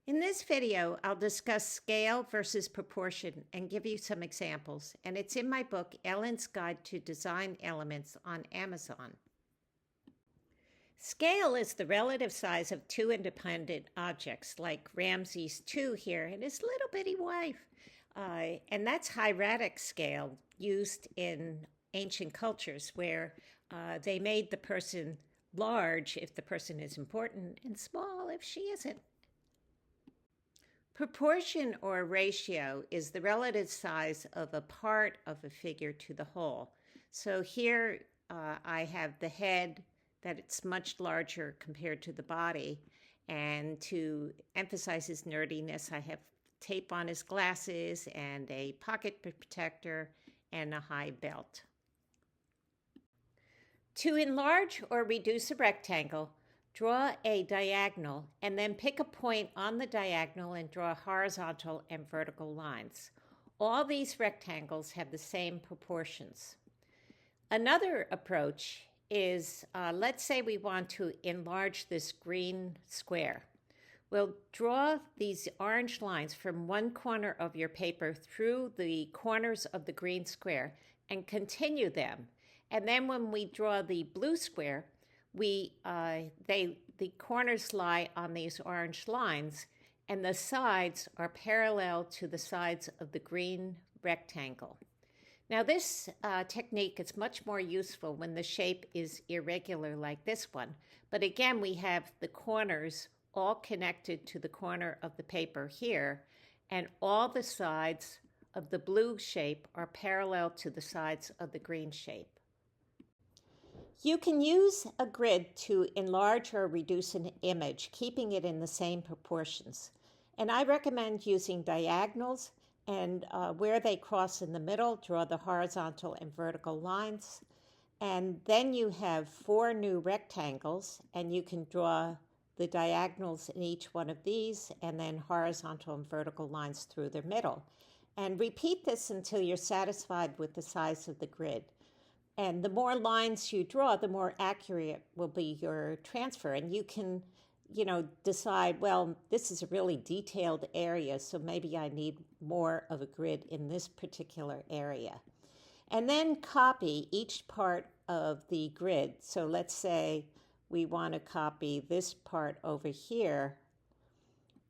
In this video, I'll discuss scale versus proportion and give you some examples, and it's in my book, Ellen's Guide to Design Elements on Amazon. Scale is the relative size of two independent objects, like Ramses II here and his little bitty wife. And that's hieratic scale, used in ancient cultures where they made the person large if the person is important and small if she isn't. Proportion or ratio is the relative size of a part of a figure to the whole. So here I have the head, that it's much larger compared to the body. And to emphasize his nerdiness, I have tape on his glasses and a pocket protector and a high belt. To enlarge or reduce a rectangle, draw a diagonal and then pick a point on the diagonal and draw horizontal and vertical lines. All these rectangles have the same proportions. Another approach is, let's say we want to enlarge this green square. We'll draw these orange lines from one corner of your paper through the corners of the green square and continue them. And then when we draw the blue square, the corners lie on these orange lines, and the sides are parallel to the sides of the green rectangle. Now, this technique is much more useful when the shape is irregular like this one. But again, we have the corners all connected to the corner of the paper here, and all the sides of the blue shape are parallel to the sides of the green shape. You can use a grid to enlarge or reduce an image, keeping it in the same proportions. And I recommend using diagonals, and where they cross in the middle, draw the horizontal and vertical lines. And then you have 4 new rectangles, and you can draw the diagonals in each one of these, and then horizontal and vertical lines through the middle. And repeat this until you're satisfied with the size of the grid. And the more lines you draw, the more accurate will be your transfer. And you can, decide, well, this is a really detailed area, so maybe I need more of a grid in this particular area. And then copy each part of the grid. So let's say we want to copy this part over here.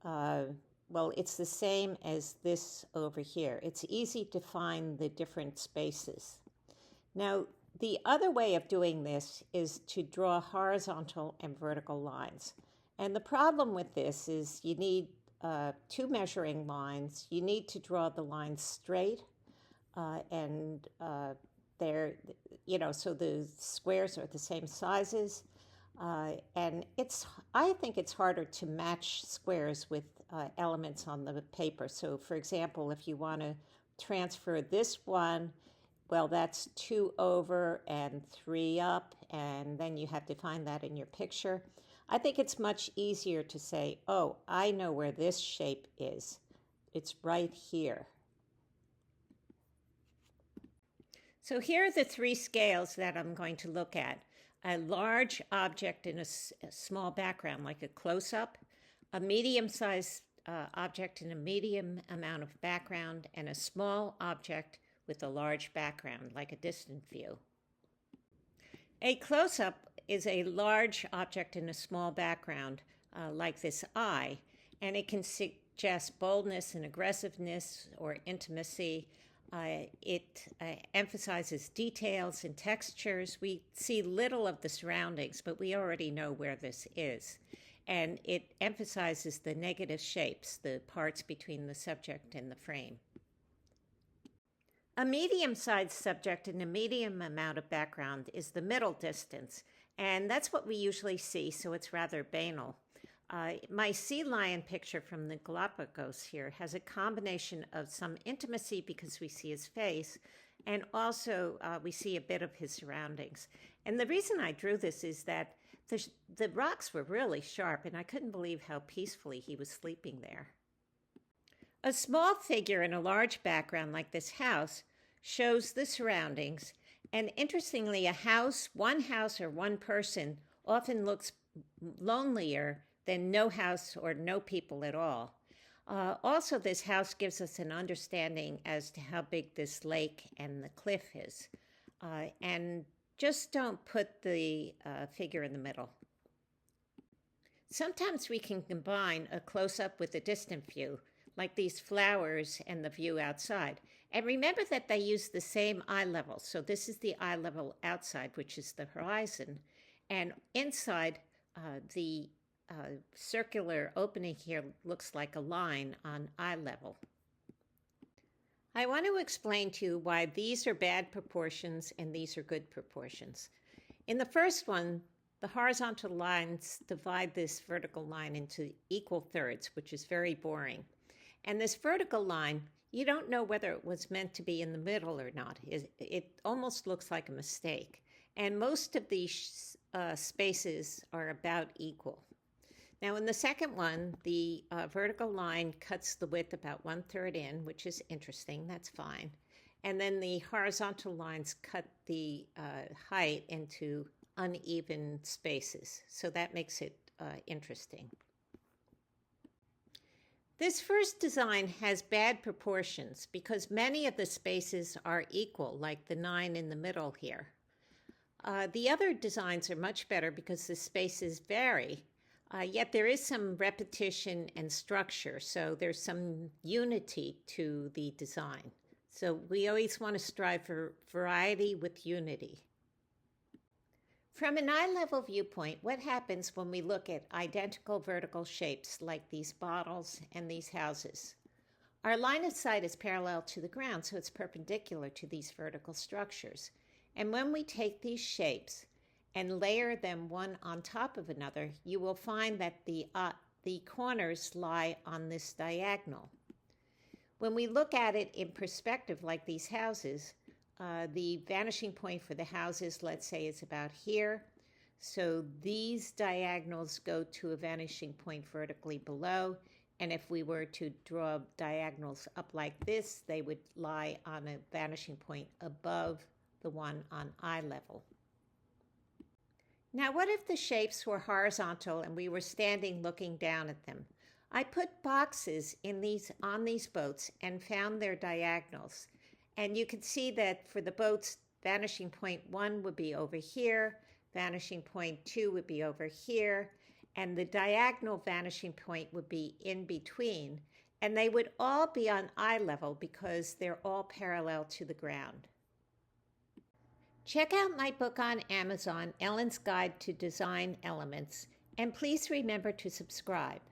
Well, it's the same as this over here. It's easy to find the different spaces. Now, the other way of doing this is to draw horizontal and vertical lines. And the problem with this is you need 2 measuring lines. You need to draw the lines straight, and they're, so the squares are the same sizes. And I think it's harder to match squares with elements on the paper. So, for example, if you want to transfer this one, well, that's 2 over and 3 up, and then you have to find that in your picture. I think it's much easier to say, oh, I know where this shape is. It's right here. So here are the 3 scales that I'm going to look at. A large object in a small background, like a close-up, a medium-sized object in a medium amount of background, and a small object with a large background, like a distant view. A close-up is a large object in a small background, like this eye, and it can suggest boldness and aggressiveness or intimacy. It emphasizes details and textures. We see little of the surroundings, but we already know where this is. And it emphasizes the negative shapes, the parts between the subject and the frame. A medium-sized subject in a medium amount of background is the middle distance, and that's what we usually see, so it's rather banal. My sea lion picture from the Galapagos here has a combination of some intimacy because we see his face, and also we see a bit of his surroundings. And the reason I drew this is that the rocks were really sharp, and I couldn't believe how peacefully he was sleeping there. A small figure in a large background like this house shows the surroundings, and interestingly, one house or one person often looks lonelier then no house or no people at all. Also, this house gives us an understanding as to how big this lake and the cliff is. And just don't put the figure in the middle. Sometimes we can combine a close-up with a distant view, like these flowers and the view outside. And remember that they use the same eye level. So this is the eye level outside, which is the horizon. And inside, the circular opening here looks like a line on eye level. I want to explain to you why these are bad proportions and these are good proportions. In the first one, the horizontal lines divide this vertical line into equal thirds, which is very boring. And this vertical line, you don't know whether it was meant to be in the middle or not. It almost looks like a mistake. And most of these spaces are about equal. Now in the second one, the vertical line cuts the width about 1/3 in, which is interesting, that's fine. And then the horizontal lines cut the height into uneven spaces. So that makes it interesting. This first design has bad proportions because many of the spaces are equal, like the 9 in the middle here. The other designs are much better because the spaces vary, yet there is some repetition and structure, so there's some unity to the design. So we always want to strive for variety with unity. From an eye-level viewpoint, what happens when we look at identical vertical shapes like these bottles and these houses? Our line of sight is parallel to the ground, so it's perpendicular to these vertical structures. And when we take these shapes and layer them one on top of another, you will find that the corners lie on this diagonal. When we look at it in perspective like these houses, the vanishing point for the houses, let's say, is about here. So these diagonals go to a vanishing point vertically below. And if we were to draw diagonals up like this, they would lie on a vanishing point above the one on eye level. Now, what if the shapes were horizontal and we were standing looking down at them? I put boxes on these boats and found their diagonals. And you can see that for the boats, vanishing point 1 would be over here, vanishing point 2 would be over here, and the diagonal vanishing point would be in between. And they would all be on eye level because they're all parallel to the ground. Check out my book on Amazon, Ellen's Guide to Design Elements, and please remember to subscribe.